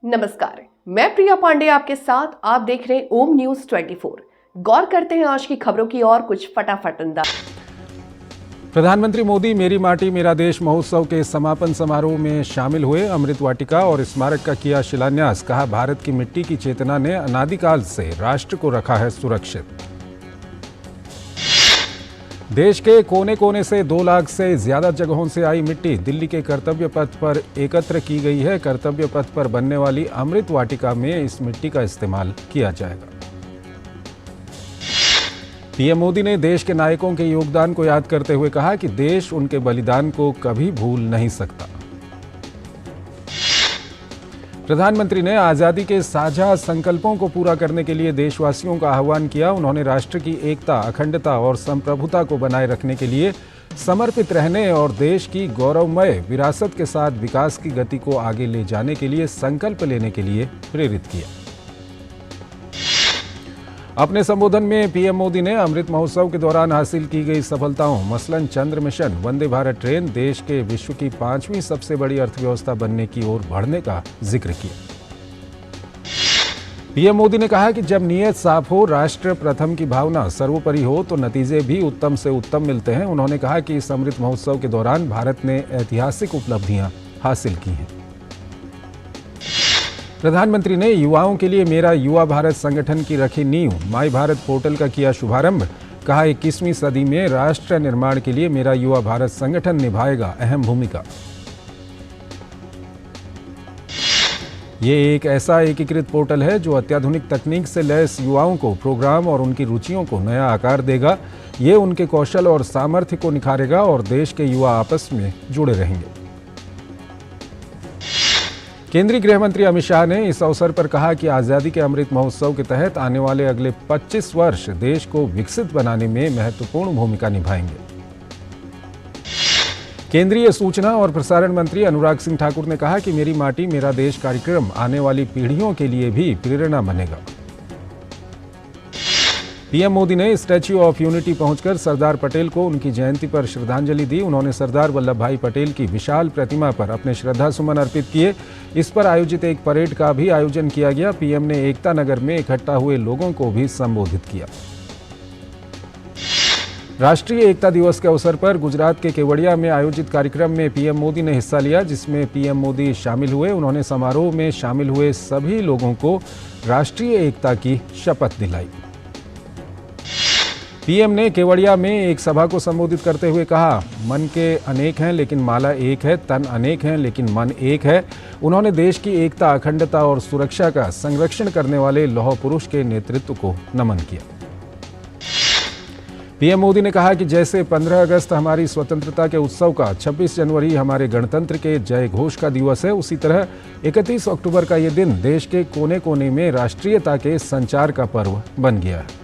नमस्कार, मैं प्रिया पांडे आपके साथ। आप देख रहे हैं ओम न्यूज 24। गौर करते हैं आज की खबरों की और कुछ फटाफट अंदाज। प्रधानमंत्री मोदी मेरी माटी मेरा देश महोत्सव के समापन समारोह में शामिल हुए। अमृत वाटिका और स्मारक का किया शिलान्यास। कहा, भारत की मिट्टी की चेतना ने अनादिकाल से राष्ट्र को रखा है सुरक्षित। देश के कोने कोने से 2 लाख से ज्यादा जगहों से आई मिट्टी दिल्ली के कर्तव्य पथ पर एकत्र की गई है। कर्तव्य पथ पर बनने वाली अमृत वाटिका में इस मिट्टी का इस्तेमाल किया जाएगा। पीएम मोदी ने देश के नायकों के योगदान को याद करते हुए कहा कि देश उनके बलिदान को कभी भूल नहीं सकता। प्रधानमंत्री ने आजादी के साझा संकल्पों को पूरा करने के लिए देशवासियों का आह्वान किया। उन्होंने राष्ट्र की एकता, अखंडता और संप्रभुता को बनाए रखने के लिए समर्पित रहने और देश की गौरवमय विरासत के साथ विकास की गति को आगे ले जाने के लिए संकल्प लेने के लिए प्रेरित किया। अपने संबोधन में पीएम मोदी ने अमृत महोत्सव के दौरान हासिल की गई सफलताओं, मसलन चंद्र मिशन, वंदे भारत ट्रेन, देश के विश्व की 5वीं सबसे बड़ी अर्थव्यवस्था बनने की ओर बढ़ने का जिक्र किया। पीएम मोदी ने कहा कि जब नीयत साफ हो, राष्ट्र प्रथम की भावना सर्वोपरि हो तो नतीजे भी उत्तम से उत्तम मिलते हैं। उन्होंने कहा कि इस अमृत महोत्सव के दौरान भारत ने ऐतिहासिक उपलब्धियां हासिल की हैं। प्रधानमंत्री ने युवाओं के लिए मेरा युवा भारत संगठन की रखी नींव, माई भारत पोर्टल का किया शुभारंभ। कहा, 21वीं सदी में राष्ट्र निर्माण के लिए मेरा युवा भारत संगठन निभाएगा अहम भूमिका। ये एक ऐसा एकीकृत पोर्टल है जो अत्याधुनिक तकनीक से लैस युवाओं को प्रोग्राम और उनकी रुचियों को नया आकार देगा। ये उनके कौशल और सामर्थ्य को निखारेगा और देश के युवा आपस में जुड़े रहेंगे। केंद्रीय गृह मंत्री अमित शाह ने इस अवसर पर कहा कि आजादी के अमृत महोत्सव के तहत आने वाले अगले 25 वर्ष देश को विकसित बनाने में महत्वपूर्ण भूमिका निभाएंगे। केंद्रीय सूचना और प्रसारण मंत्री अनुराग सिंह ठाकुर ने कहा कि मेरी माटी मेरा देश कार्यक्रम आने वाली पीढ़ियों के लिए भी प्रेरणा बनेगा। पीएम मोदी ने स्टैच्यू ऑफ यूनिटी पहुंचकर सरदार पटेल को उनकी जयंती पर श्रद्धांजलि दी। उन्होंने सरदार वल्लभ भाई पटेल की विशाल प्रतिमा पर अपने श्रद्धासुमन अर्पित किए। इस पर आयोजित एक परेड का भी आयोजन किया गया। पीएम ने एकता नगर में इकट्ठा हुए लोगों को भी संबोधित किया। राष्ट्रीय एकता दिवस के अवसर पर गुजरात के केवड़िया में आयोजित कार्यक्रम में पीएम मोदी ने हिस्सा लिया, जिसमें पीएम मोदी शामिल हुए। उन्होंने समारोह में शामिल हुए सभी लोगों को राष्ट्रीय एकता की शपथ दिलाई। पीएम ने केवड़िया में एक सभा को संबोधित करते हुए कहा, मन के अनेक हैं लेकिन माला एक है, तन अनेक हैं लेकिन मन एक है। उन्होंने देश की एकता, अखंडता और सुरक्षा का संरक्षण करने वाले लौह पुरुष के नेतृत्व को नमन किया। पीएम मोदी ने कहा कि जैसे 15 अगस्त हमारी स्वतंत्रता के उत्सव का, 26 जनवरी हमारे गणतंत्र के जय घोष का दिवस है, उसी तरह 31 अक्टूबर का ये दिन देश के कोने कोने में राष्ट्रीयता के संचार का पर्व बन गया है।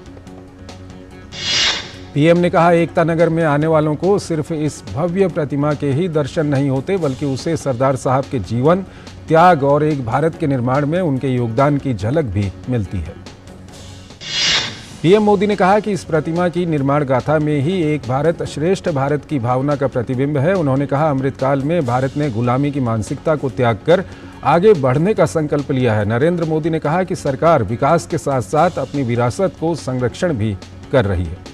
पीएम ने कहा, एकता नगर में आने वालों को सिर्फ इस भव्य प्रतिमा के ही दर्शन नहीं होते, बल्कि उसे सरदार साहब के जीवन, त्याग और एक भारत के निर्माण में उनके योगदान की झलक भी मिलती है। पीएम मोदी ने कहा कि इस प्रतिमा की निर्माण गाथा में ही एक भारत श्रेष्ठ भारत की भावना का प्रतिबिंब है। उन्होंने कहा, अमृतकाल में भारत ने गुलामी की मानसिकता को त्याग कर आगे बढ़ने का संकल्प लिया है। नरेंद्र मोदी ने कहा कि सरकार विकास के साथ साथ अपनी विरासत को संरक्षण भी कर रही है।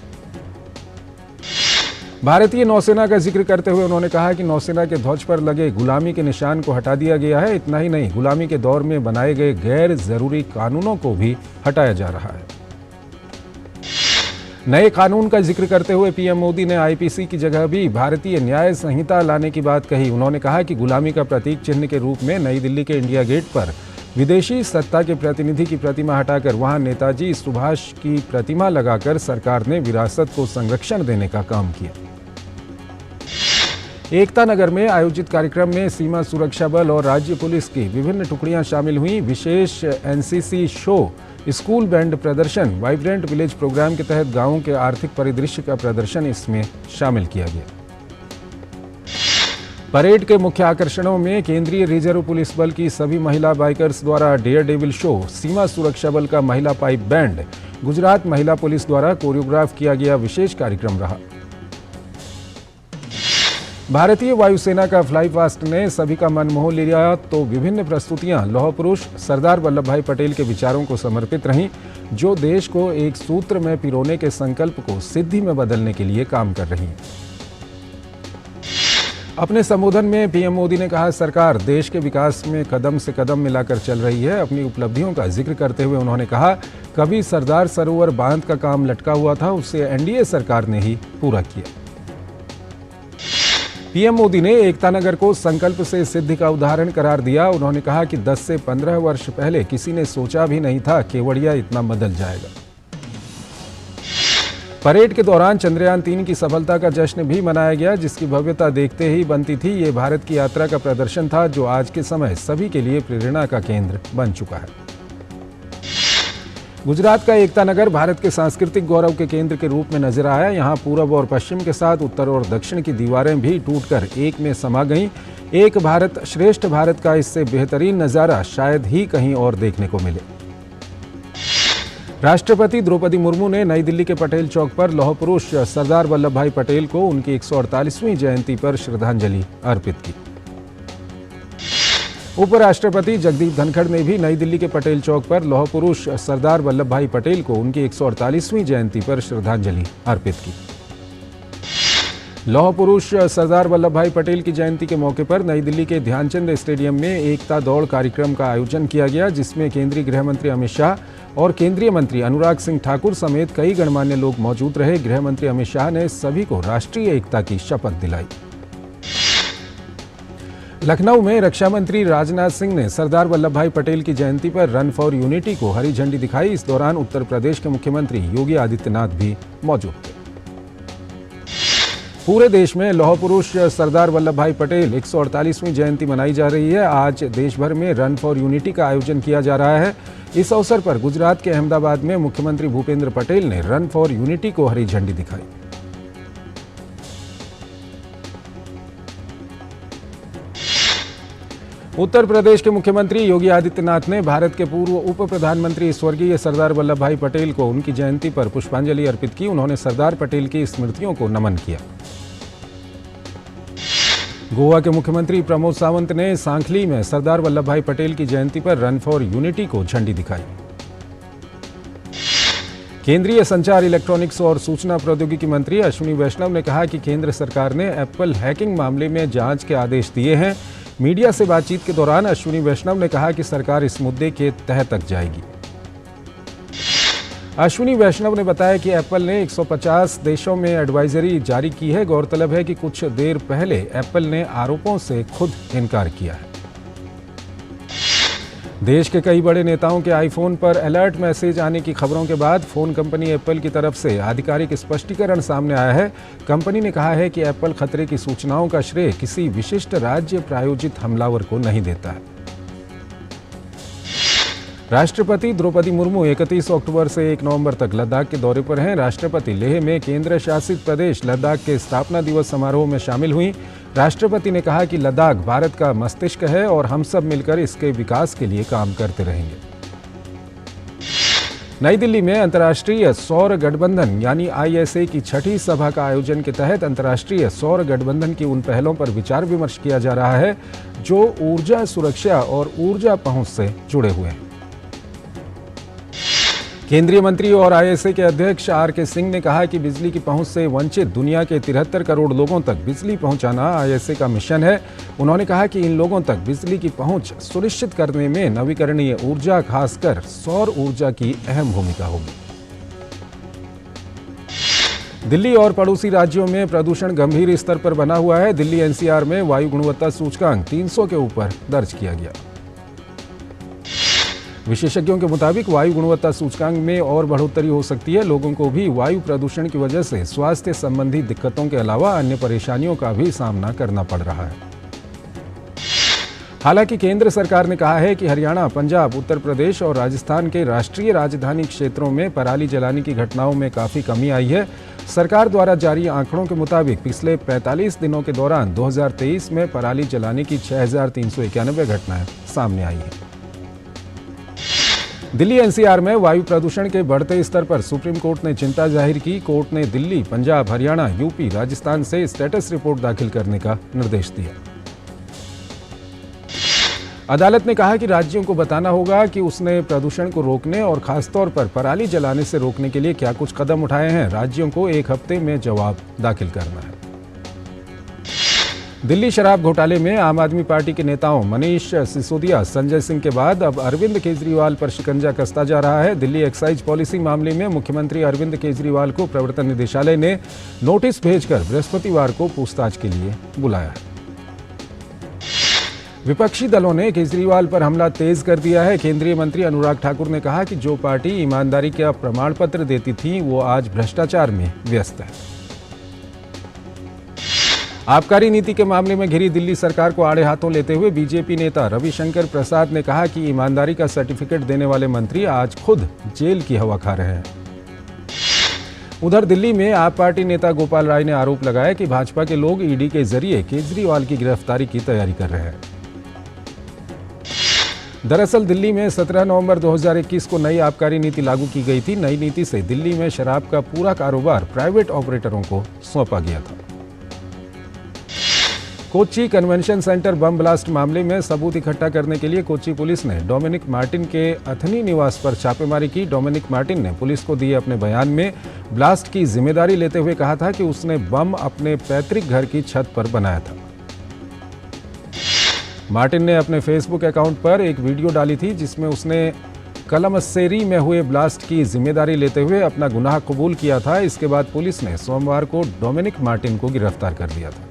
भारतीय नौसेना का जिक्र करते हुए उन्होंने कहा कि नौसेना के ध्वज पर लगे गुलामी के निशान को हटा दिया गया है। इतना ही नहीं, गुलामी के दौर में बनाए गए गैर जरूरी कानूनों को भी हटाया जा रहा है। नए कानून का जिक्र करते हुए पीएम मोदी ने आईपीसी की जगह भी भारतीय न्याय संहिता लाने की बात कही। उन्होंने कहा कि गुलामी का प्रतीक चिन्ह के रूप में नई दिल्ली के इंडिया गेट पर विदेशी सत्ता के प्रतिनिधि की प्रतिमा हटाकर वहां नेताजी सुभाष की प्रतिमा लगाकर सरकार ने विरासत को संरक्षण देने का काम किया। एकता नगर में आयोजित कार्यक्रम में सीमा सुरक्षा बल और राज्य पुलिस की विभिन्न टुकड़ियां शामिल हुई। विशेष एनसीसी शो, स्कूल बैंड प्रदर्शन, वाइब्रेंट विलेज प्रोग्राम के तहत गांवों के आर्थिक परिदृश्य का प्रदर्शन इसमें शामिल किया गया। परेड के मुख्य आकर्षणों में केंद्रीय रिजर्व पुलिस बल की सभी महिला बाइकर्स द्वारा डेयर डेविल शो, सीमा सुरक्षा बल का महिला पाइप बैंड, गुजरात महिला पुलिस द्वारा कोरियोग्राफ किया गया विशेष कार्यक्रम रहा। भारतीय वायुसेना का फ्लाई पास्ट ने सभी का मन मोह लिया तो विभिन्न प्रस्तुतियां लौह पुरुष सरदार वल्लभ भाई पटेल के विचारों को समर्पित रहीं, जो देश को एक सूत्र में पिरोने के संकल्प को सिद्धि में बदलने के लिए काम कर रही हैं। अपने संबोधन में पीएम मोदी ने कहा, सरकार देश के विकास में कदम से कदम मिलाकर चल रही है। अपनी उपलब्धियों का जिक्र करते हुए उन्होंने कहा, कभी सरदार सरोवर बांध का काम लटका हुआ था, उससे एनडीए सरकार ने ही पूरा किया। पीएम मोदी ने एकता नगर को संकल्प से सिद्धि का उदाहरण करार दिया। उन्होंने कहा कि 10 से 15 वर्ष पहले किसी ने सोचा भी नहीं था केवड़िया इतना बदल जाएगा। परेड के दौरान चंद्रयान 3 की सफलता का जश्न भी मनाया गया, जिसकी भव्यता देखते ही बनती थी। ये भारत की यात्रा का प्रदर्शन था, जो आज के समय सभी के लिए प्रेरणा का केंद्र बन चुका है। गुजरात का एकता नगर भारत के सांस्कृतिक गौरव के केंद्र के रूप में नजर आया। यहाँ पूरब और पश्चिम के साथ उत्तर और दक्षिण की दीवारें भी टूटकर एक में समा गईं। एक भारत श्रेष्ठ भारत का इससे बेहतरीन नज़ारा शायद ही कहीं और देखने को मिले। राष्ट्रपति द्रौपदी मुर्मू ने नई दिल्ली के पटेल चौक पर लौह पुरुष सरदार वल्लभ भाई पटेल को उनकी 148वीं जयंती पर श्रद्धांजलि अर्पित की। उपराष्ट्रपति जगदीप धनखड़ ने भी नई दिल्ली के पटेल चौक पर लौह पुरुष सरदार वल्लभ भाई पटेल को उनकी 148वीं जयंती पर श्रद्धांजलि अर्पित की। लौह पुरुष सरदार वल्लभ भाई पटेल की जयंती के मौके पर नई दिल्ली के ध्यानचंद स्टेडियम में एकता दौड़ कार्यक्रम का आयोजन किया गया, जिसमें केंद्रीय गृह मंत्री अमित शाह और केंद्रीय मंत्री अनुराग सिंह ठाकुर समेत कई गणमान्य लोग मौजूद रहे। गृह मंत्री अमित शाह ने सभी को राष्ट्रीय एकता की शपथ दिलाई। लखनऊ में रक्षा मंत्री राजनाथ सिंह ने सरदार वल्लभ भाई पटेल की जयंती पर रन फॉर यूनिटी को हरी झंडी दिखाई। इस दौरान उत्तर प्रदेश के मुख्यमंत्री योगी आदित्यनाथ भी मौजूद थे। पूरे देश में लौह पुरुष सरदार वल्लभ भाई पटेल 148वीं जयंती मनाई जा रही है। आज देश भर में रन फॉर यूनिटी का आयोजन किया जा रहा है। इस अवसर पर गुजरात के अहमदाबाद में मुख्यमंत्री भूपेंद्र पटेल ने रन फॉर यूनिटी को हरी झंडी दिखाई। उत्तर प्रदेश के मुख्यमंत्री योगी आदित्यनाथ ने भारत के पूर्व उप प्रधानमंत्री स्वर्गीय सरदार वल्लभ भाई पटेल को उनकी जयंती पर पुष्पांजलि अर्पित की। उन्होंने सरदार पटेल की स्मृतियों को नमन किया। गोवा के मुख्यमंत्री प्रमोद सावंत ने सांखली में सरदार वल्लभ भाई पटेल की जयंती पर रन फॉर यूनिटी को झंडी दिखाई। केंद्रीय संचार, इलेक्ट्रॉनिक्स और सूचना प्रौद्योगिकी मंत्री अश्विनी वैष्णव ने कहा कि केंद्र सरकार ने एप्पल हैकिंग मामले में जांच के आदेश दिए हैं। मीडिया से बातचीत के दौरान अश्विनी वैष्णव ने कहा कि सरकार इस मुद्दे के तह तक जाएगी। अश्विनी वैष्णव ने बताया कि एप्पल ने 150 देशों में एडवाइजरी जारी की है। गौरतलब है कि कुछ देर पहले एप्पल ने आरोपों से खुद इनकार किया है। देश के कई बड़े नेताओं के आईफोन पर अलर्ट मैसेज आने की खबरों के बाद फोन कंपनी एप्पल की तरफ से आधिकारिक स्पष्टीकरण सामने आया है। कंपनी ने कहा है कि एप्पल खतरे की सूचनाओं का श्रेय किसी विशिष्ट राज्य प्रायोजित हमलावर को नहीं देता है। राष्ट्रपति द्रौपदी मुर्मू 31 अक्टूबर से 1 नवंबर तक लद्दाख के दौरे पर हैं। राष्ट्रपति लेह में केंद्र शासित प्रदेश लद्दाख के स्थापना दिवस समारोह में शामिल हुई। राष्ट्रपति ने कहा कि लद्दाख भारत का मस्तिष्क है और हम सब मिलकर इसके विकास के लिए काम करते रहेंगे। नई दिल्ली में अंतर्राष्ट्रीय सौर गठबंधन यानी ISA की 6ठी सभा का आयोजन के तहत अंतर्राष्ट्रीय सौर गठबंधन की उन पहलों पर विचार विमर्श किया जा रहा है जो ऊर्जा सुरक्षा और ऊर्जा पहुंच से जुड़े हुए हैं। केंद्रीय मंत्री और ISA के अध्यक्ष RK सिंह ने कहा कि बिजली की पहुंच से वंचित दुनिया के 73 करोड़ लोगों तक बिजली पहुंचाना ISA का मिशन है। उन्होंने कहा कि इन लोगों तक बिजली की पहुंच सुनिश्चित करने में नवीकरणीय ऊर्जा, खासकर सौर ऊर्जा की अहम भूमिका होगी। दिल्ली और पड़ोसी राज्यों में प्रदूषण गंभीर स्तर पर बना हुआ है। दिल्ली NCR में वायु गुणवत्ता सूचकांक 300 के ऊपर दर्ज किया गया। विशेषज्ञों के मुताबिक वायु गुणवत्ता सूचकांक में और बढ़ोतरी हो सकती है। लोगों को भी वायु प्रदूषण की वजह से स्वास्थ्य संबंधी दिक्कतों के अलावा अन्य परेशानियों का भी सामना करना पड़ रहा है। हालांकि केंद्र सरकार ने कहा है कि हरियाणा, पंजाब, उत्तर प्रदेश और राजस्थान के राष्ट्रीय राजधानी क्षेत्रों में पराली जलाने की घटनाओं में काफ़ी कमी आई है। सरकार द्वारा जारी आंकड़ों के मुताबिक पिछले 45 दिनों के दौरान 2023 में पराली जलाने की 6,391 घटनाएं सामने आई हैं। दिल्ली एनसीआर में वायु प्रदूषण के बढ़ते स्तर पर सुप्रीम कोर्ट ने चिंता जाहिर की। कोर्ट ने दिल्ली, पंजाब, हरियाणा, यूपी, राजस्थान से स्टेटस रिपोर्ट दाखिल करने का निर्देश दिया। अदालत ने कहा कि राज्यों को बताना होगा कि उसने प्रदूषण को रोकने और खासतौर पर पराली जलाने से रोकने के लिए क्या कुछ कदम उठाए हैं। राज्यों को 1 हफ्ते में जवाब दाखिल करना है। दिल्ली शराब घोटाले में आम आदमी पार्टी के नेताओं मनीष सिसोदिया, संजय सिंह के बाद अब अरविंद केजरीवाल पर शिकंजा कसता जा रहा है। दिल्ली एक्साइज पॉलिसी मामले में मुख्यमंत्री अरविंद केजरीवाल को प्रवर्तन निदेशालय ने नोटिस भेजकर बृहस्पतिवार को पूछताछ के लिए बुलाया है। विपक्षी दलों ने केजरीवाल पर हमला तेज कर दिया है। केंद्रीय मंत्री अनुराग ठाकुर ने कहा कि जो पार्टी ईमानदारी का प्रमाण पत्र देती थी वो आज भ्रष्टाचार में व्यस्त है। आबकारी नीति के मामले में घिरी दिल्ली सरकार को आड़े हाथों लेते हुए बीजेपी नेता रविशंकर प्रसाद ने कहा कि ईमानदारी का सर्टिफिकेट देने वाले मंत्री आज खुद जेल की हवा खा रहे हैं। उधर दिल्ली में आप पार्टी नेता गोपाल राय ने आरोप लगाया कि भाजपा के लोग ईडी के जरिए केजरीवाल की गिरफ्तारी की तैयारी कर रहे हैं। दरअसल दिल्ली में 17 नवंबर 2021 को नई आबकारी नीति लागू की गई थी। नई नीति से दिल्ली में शराब का पूरा कारोबार प्राइवेट ऑपरेटरों को सौंपा गया था। Kochi convention centre bomb blast मामले में सबूत इकट्ठा करने के लिए कोच्चि पुलिस ने डोमिनिक मार्टिन के अथनी निवास पर छापेमारी की। डोमिनिक मार्टिन ने पुलिस को दिए अपने बयान में ब्लास्ट की जिम्मेदारी लेते हुए कहा था कि उसने बम अपने पैतृक घर की छत पर बनाया था। मार्टिन ने अपने फेसबुक अकाउंट पर एक वीडियो डाली थी जिसमें उसने कलमस्सेरी में हुए ब्लास्ट की जिम्मेदारी लेते हुए अपना गुनाह कबूल किया था। इसके बाद पुलिस ने सोमवार को डोमिनिक मार्टिन को गिरफ्तार कर लिया था।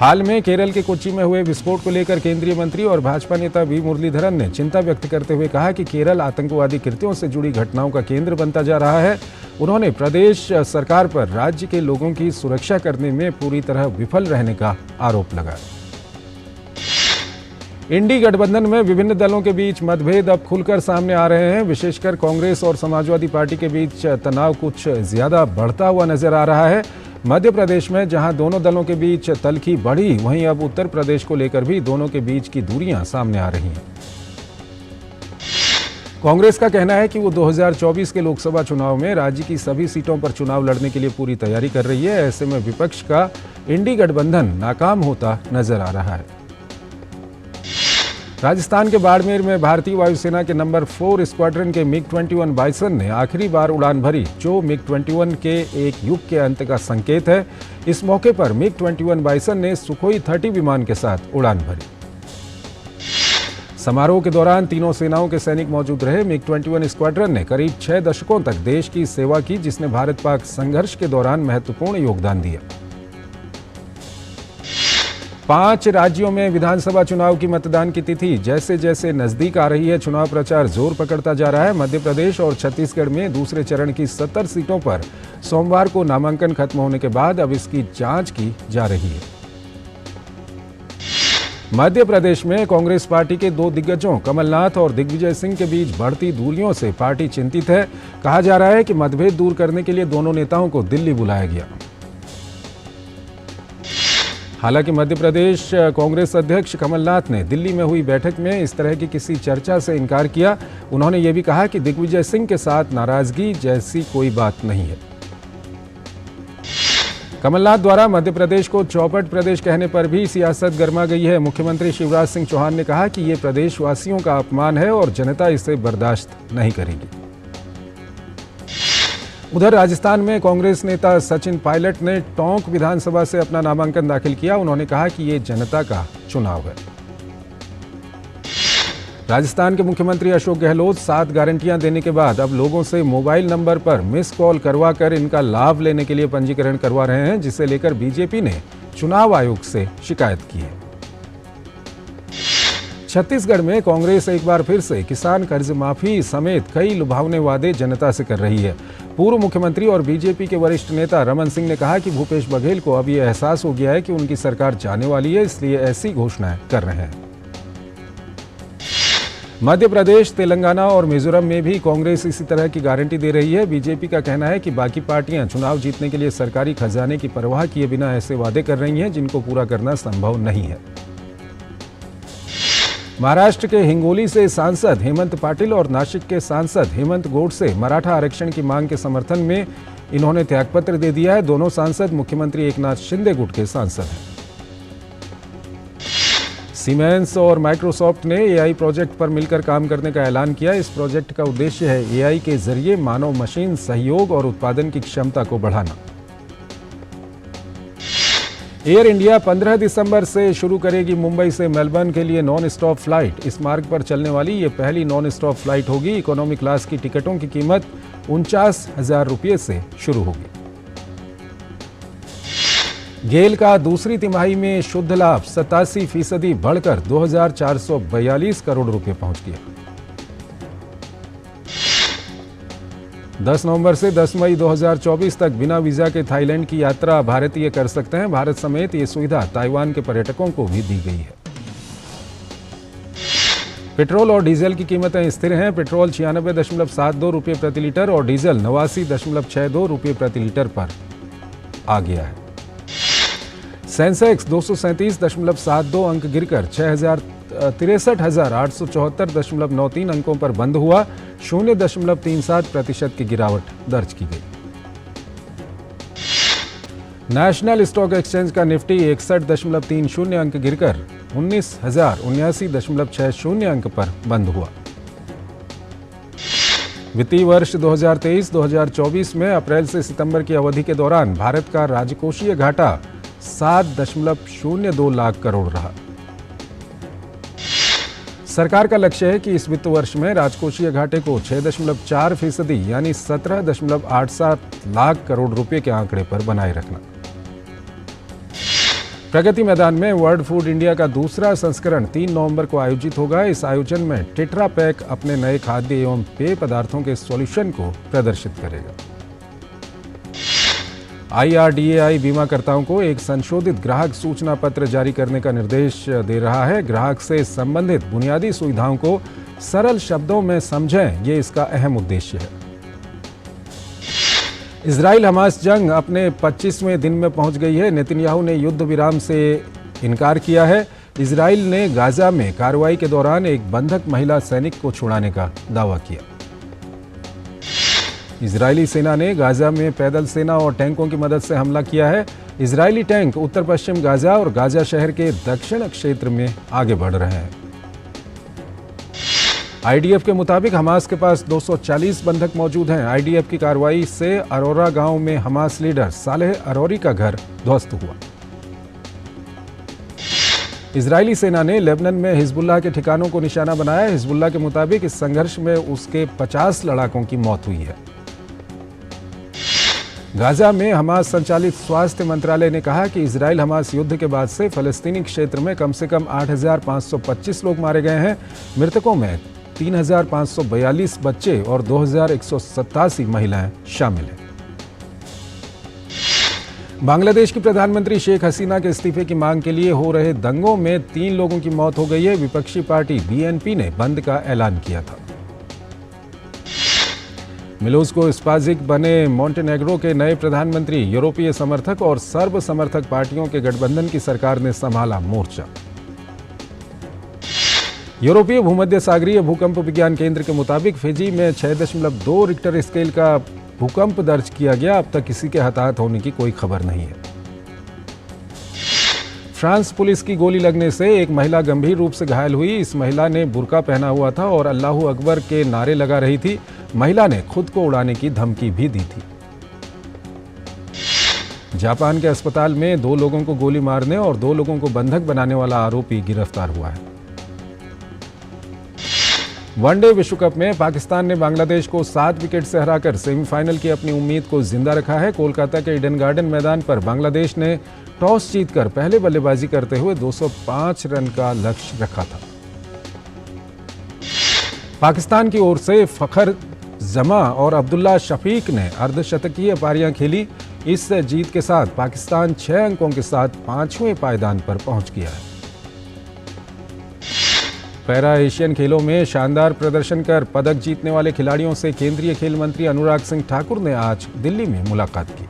हाल में केरल के कोच्चि में हुए विस्फोट को लेकर केंद्रीय मंत्री और भाजपा नेता वी मुरलीधरन ने चिंता व्यक्त करते हुए कहा कि केरल आतंकवादी कृत्यों से जुड़ी घटनाओं का केंद्र बनता जा रहा है। उन्होंने प्रदेश सरकार पर राज्य के लोगों की सुरक्षा करने में पूरी तरह विफल रहने का आरोप लगाया। इंडी गठबंधन में विभिन्न दलों के बीच मतभेद अब खुलकर सामने आ रहे हैं। विशेषकर कांग्रेस और समाजवादी पार्टी के बीच तनाव कुछ ज्यादा बढ़ता हुआ नजर आ रहा है। मध्य प्रदेश में जहां दोनों दलों के बीच तल्खी बढ़ी, वहीं अब उत्तर प्रदेश को लेकर भी दोनों के बीच की दूरियां सामने आ रही हैं। कांग्रेस का कहना है कि वो 2024 के लोकसभा चुनाव में राज्य की सभी सीटों पर चुनाव लड़ने के लिए पूरी तैयारी कर रही है। ऐसे में विपक्ष का इंडी गठबंधन नाकाम होता नजर आ रहा है। राजस्थान के बाड़मेर में भारतीय वायुसेना के नंबर 4 स्क्वाड्रन के मिग-21 बाइसन ने आखिरी बार उड़ान भरी, जो मिग-21 के एक युग के अंत का संकेत है। इस मौके पर मिग-21 बाइसन ने सुखोई 30 विमान के साथ उड़ान भरी। समारोह के दौरान तीनों सेनाओं के सैनिक मौजूद रहे। मिग-21 स्क्वाड्रन ने करीब 6 दशकों तक देश की सेवा की, जिसने भारत पाक संघर्ष के दौरान महत्वपूर्ण योगदान दिया। 5 राज्यों में विधानसभा चुनाव की मतदान की तिथि जैसे जैसे नजदीक आ रही है, चुनाव प्रचार जोर पकड़ता जा रहा है। मध्य प्रदेश और छत्तीसगढ़ में दूसरे चरण की 70 सीटों पर सोमवार को नामांकन खत्म होने के बाद अब इसकी जांच की जा रही है। मध्य प्रदेश में कांग्रेस पार्टी के 2 दिग्गजों कमलनाथ और दिग्विजय सिंह के बीच बढ़ती दूरियों से पार्टी चिंतित है। कहा जा रहा है कि मतभेद दूर करने के लिए दोनों नेताओं को दिल्ली बुलाया गया। हालांकि मध्य प्रदेश कांग्रेस अध्यक्ष कमलनाथ ने दिल्ली में हुई बैठक में इस तरह की किसी चर्चा से इनकार किया। उन्होंने ये भी कहा कि दिग्विजय सिंह के साथ नाराजगी जैसी कोई बात नहीं है। कमलनाथ द्वारा मध्य प्रदेश को चौपट प्रदेश कहने पर भी सियासत गर्मा गई है। मुख्यमंत्री शिवराज सिंह चौहान ने कहा कि ये प्रदेशवासियों का अपमान है और जनता इसे बर्दाश्त नहीं करेगी। उधर राजस्थान में कांग्रेस नेता सचिन पायलट ने टोंक विधानसभा से अपना नामांकन दाखिल किया। उन्होंने कहा कि ये जनता का चुनाव है। राजस्थान के मुख्यमंत्री अशोक गहलोत 7 गारंटियां देने के बाद अब लोगों से मोबाइल नंबर पर मिस कॉल करवा कर इनका लाभ लेने के लिए पंजीकरण करवा रहे हैं, जिसे लेकर बीजेपी ने चुनाव आयोग से शिकायत की है। छत्तीसगढ़ में कांग्रेस एक बार फिर से किसान कर्ज माफी समेत कई लुभावने वादे जनता से कर रही है। पूर्व मुख्यमंत्री और बीजेपी के वरिष्ठ नेता रमन सिंह ने कहा कि भूपेश बघेल को अब यह एहसास हो गया है कि उनकी सरकार जाने वाली है, इसलिए ऐसी घोषणाएं कर रहे हैं। मध्य प्रदेश, तेलंगाना और मिजोरम में भी कांग्रेस इसी तरह की गारंटी दे रही है। बीजेपी का कहना है कि बाकी पार्टियां चुनाव जीतने के लिए सरकारी खजाने की परवाह किए बिना ऐसे वादे कर रही हैं जिनको पूरा करना संभव नहीं है। महाराष्ट्र के हिंगोली से सांसद हेमंत पाटिल और नासिक के सांसद हेमंत गोडसे मराठा आरक्षण की मांग के समर्थन में इन्होंने त्यागपत्र दे दिया है। दोनों सांसद मुख्यमंत्री एकनाथ शिंदे गुट के सांसद हैं। सीमेंस और माइक्रोसॉफ्ट ने एआई प्रोजेक्ट पर मिलकर काम करने का ऐलान किया। इस प्रोजेक्ट का उद्देश्य है एआई के जरिए मानव मशीन सहयोग और उत्पादन की क्षमता को बढ़ाना। एयर इंडिया 15 दिसंबर से शुरू करेगी मुंबई से मेलबर्न के लिए नॉन स्टॉप फ्लाइट। इस मार्ग पर चलने वाली ये पहली नॉन स्टॉप फ्लाइट होगी। इकोनॉमी क्लास की टिकटों की कीमत 49,000 रुपये से शुरू होगी। गेल का दूसरी तिमाही में शुद्ध लाभ 87% बढ़कर 2,442 करोड़ रुपए पहुंच गया। 10 नवंबर से 10 मई 2024 तक बिना वीजा के थाईलैंड की यात्रा भारतीय कर सकते हैं। भारत समेत ये सुविधा ताइवान के पर्यटकों को भी दी गई है। पेट्रोल और डीजल की कीमतें स्थिर हैं। पेट्रोल 96.72 रुपये प्रति लीटर और डीजल 89.62 रुपये प्रति लीटर पर आ गया है। सेंसेक्स 237.72 अंक गिरकर 63,874.93 अंकों पर बंद हुआ। 0.37% की गिरावट दर्ज की गई। नेशनल स्टॉक एक्सचेंज का निफ्टी 61.30 अंक गिरकर 19,079.60 अंक पर बंद हुआ। वित्तीय वर्ष 2023-2024 में अप्रैल से सितंबर की अवधि के दौरान भारत का राजकोषीय घाटा 7.02 लाख करोड़ रहा। सरकार का लक्ष्य है कि इस वित्त वर्ष में राजकोषीय घाटे को 6.4% यानी 17.87 लाख करोड़ रुपए के आंकड़े पर बनाए रखना। प्रगति मैदान में वर्ल्ड फूड इंडिया का दूसरा संस्करण 3 नवंबर को आयोजित होगा। इस आयोजन में टेट्रा पैक अपने नए खाद्य एवं पेय पदार्थों के सॉल्यूशन को प्रदर्शित करेगा। IRDAI बीमाकर्ताओं को एक संशोधित ग्राहक सूचना पत्र जारी करने का निर्देश दे रहा है। ग्राहक से संबंधित बुनियादी सुविधाओं को सरल शब्दों में समझें, ये इसका अहम उद्देश्य है। इजराइल हमास जंग अपने 25वें दिन में पहुंच गई है। नेतन्याहू ने युद्ध विराम से इनकार किया है। इजराइल ने गाजा में कार्रवाई के दौरान एक बंधक महिला सैनिक को छुड़ाने का दावा किया। इजरायली सेना ने गाजा में पैदल सेना और टैंकों की मदद से हमला किया है। इजरायली टैंक उत्तर पश्चिम गाजा और गाजा शहर के दक्षिण क्षेत्र में आगे बढ़ रहे हैं। IDF के मुताबिक हमास के पास 240 बंधक मौजूद हैं। IDF की कार्रवाई से अरोरा गांव में हमास लीडर सालेह अरोरी का घर ध्वस्त हुआ। इजरायली सेना ने लेबनान में हिजबुल्लाह के ठिकानों को निशाना बनाया। हिजबुल्लाह के मुताबिक इस संघर्ष में उसके 50 लड़ाकों की मौत हुई है। गाजा में हमास संचालित स्वास्थ्य मंत्रालय ने कहा कि इजराइल हमास युद्ध के बाद से फलस्तीनी क्षेत्र में कम से कम 8,525 लोग मारे गए हैं। मृतकों में 3,542 बच्चे और 2,187 महिलाएं शामिल हैं। बांग्लादेश की प्रधानमंत्री शेख हसीना के इस्तीफे की मांग के लिए हो रहे दंगों में 3 लोगों की मौत हो गई है। विपक्षी पार्टी BNP ने बंद का ऐलान किया था। मिलोस को स्पाजिक बने मोंटेनेग्रो के नए प्रधानमंत्री। यूरोपीय समर्थक और सर्ब समर्थक पार्टियों के गठबंधन की सरकार ने संभाला मोर्चा। यूरोपीय भूमध्य सागरीय भूकंप विज्ञान केंद्र के मुताबिक फिजी में 6.2 रिक्टर स्केल का भूकंप दर्ज किया गया। अब तक किसी के हताहत होने की कोई खबर नहीं है। फ्रांस पुलिस की गोली लगने से एक महिला गंभीर रूप से घायल हुई। इस महिला ने बुर्का पहना हुआ था और अल्लाहू अकबर के नारे लगा रही थी। महिला ने खुद को उड़ाने की धमकी भी दी थी। जापान के अस्पताल में 2 लोगों को गोली मारने और 2 लोगों को बंधक बनाने वाला आरोपी गिरफ्तार हुआ है। वनडे विश्व कप में पाकिस्तान ने बांग्लादेश को 7 विकेट से हराकर सेमीफाइनल की अपनी उम्मीद को जिंदा रखा है। कोलकाता के ईडन गार्डन मैदान पर बांग्लादेश ने टॉस जीतकर पहले बल्लेबाजी करते हुए 205 रन का लक्ष्य रखा था। पाकिस्तान की ओर से फखर जमा और अब्दुल्ला शफीक ने अर्धशतकीय पारियां खेली। इस जीत के साथ पाकिस्तान 6 अंकों के साथ 5वें पायदान पर पहुंच गया है। पैरा एशियन खेलों में शानदार प्रदर्शन कर पदक जीतने वाले खिलाड़ियों से केंद्रीय खेल मंत्री अनुराग सिंह ठाकुर ने आज दिल्ली में मुलाकात की।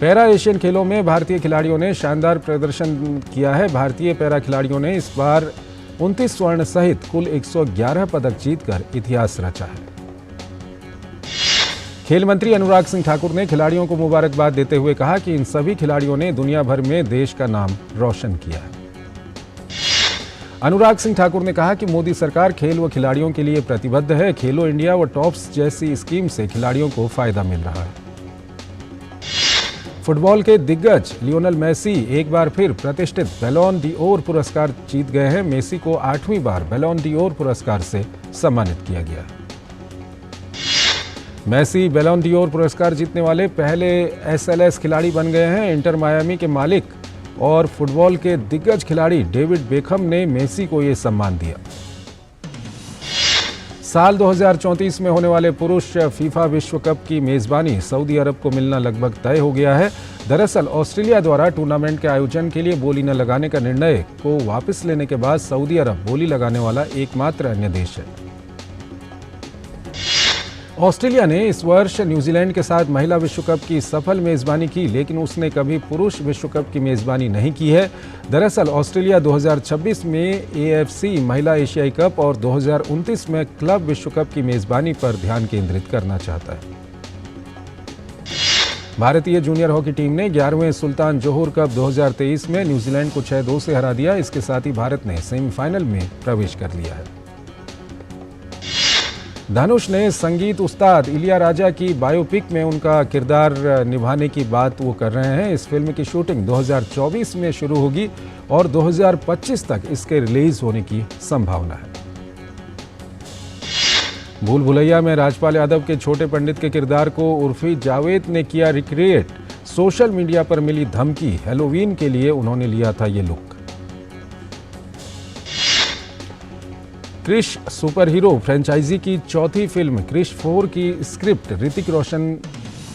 पैरा एशियन खेलों में भारतीय खिलाड़ियों ने शानदार प्रदर्शन किया है। भारतीय पैरा खिलाड़ियों ने इस बार 29 स्वर्ण सहित कुल 111 पदक जीतकर इतिहास रचा है। खेल मंत्री अनुराग सिंह ठाकुर ने खिलाड़ियों को मुबारकबाद देते हुए कहा कि इन सभी खिलाड़ियों ने दुनिया भर में देश का नाम रोशन किया है। अनुराग सिंह ठाकुर ने कहा कि मोदी सरकार खेल व खिलाड़ियों के लिए प्रतिबद्ध है। खेलो इंडिया व टॉप्स जैसी स्कीम से खिलाड़ियों को फायदा मिल रहा है। फुटबॉल के दिग्गज लियोनेल मेसी एक बार फिर प्रतिष्ठित बैलोन डी ओर पुरस्कार जीत गए हैं। मेसी को 8वीं बार बैलोन डी ओर पुरस्कार से सम्मानित किया गया। मेसी बैलोन डी ओर पुरस्कार जीतने वाले पहले एसएलएस खिलाड़ी बन गए हैं। इंटर मायामी के मालिक और फुटबॉल के दिग्गज खिलाड़ी डेविड बेकहम ने मेसी को यह सम्मान दिया। साल 2034 में होने वाले पुरुष फीफा विश्व कप की मेजबानी सऊदी अरब को मिलना लगभग तय हो गया है। दरअसल ऑस्ट्रेलिया द्वारा टूर्नामेंट के आयोजन के लिए बोली न लगाने का निर्णय को वापस लेने के बाद सऊदी अरब बोली लगाने वाला एकमात्र अन्य देश है। ऑस्ट्रेलिया ने इस वर्ष न्यूजीलैंड के साथ महिला विश्व कप की सफल मेजबानी की, लेकिन उसने कभी पुरुष विश्व कप की मेजबानी नहीं की है। दरअसल ऑस्ट्रेलिया 2026 में AFC महिला एशियाई कप और 2029 में क्लब विश्व कप की मेजबानी पर ध्यान केंद्रित करना चाहता है। भारतीय जूनियर हॉकी टीम ने 11वें सुल्तान जोहर कप 2023 में न्यूजीलैंड को 6-2 से हरा दिया। इसके साथ ही भारत ने सेमीफाइनल में प्रवेश कर लिया है। धनुष ने संगीत उस्ताद इलियाराजा की बायोपिक में उनका किरदार निभाने की बात वो कर रहे हैं। इस फिल्म की शूटिंग 2024 में शुरू होगी और 2025 तक इसके रिलीज होने की संभावना है। भूल भुलैया में राजपाल यादव के छोटे पंडित के किरदार को उर्फी जावेद ने किया रिक्रिएट। सोशल मीडिया पर मिली धमकी, हैलोवीन के लिए उन्होंने लिया था ये look. Krrish superhero franchise की चौथी फिल्म क्रिश 4 की स्क्रिप्ट ऋतिक रोशन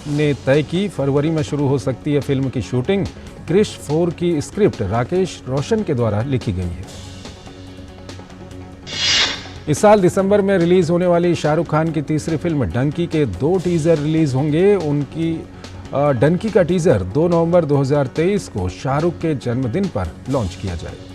ने तय की। फरवरी में शुरू हो सकती है फिल्म की शूटिंग। क्रिश 4 की स्क्रिप्ट राकेश रोशन के द्वारा लिखी गई है। इस साल दिसंबर में रिलीज होने वाली शाहरुख खान की तीसरी फिल्म डंकी के 2 टीजर रिलीज होंगे। उनकी डंकी का टीजर 2 नवंबर 2023 को शाहरुख के जन्मदिन पर लॉन्च किया जाएगा।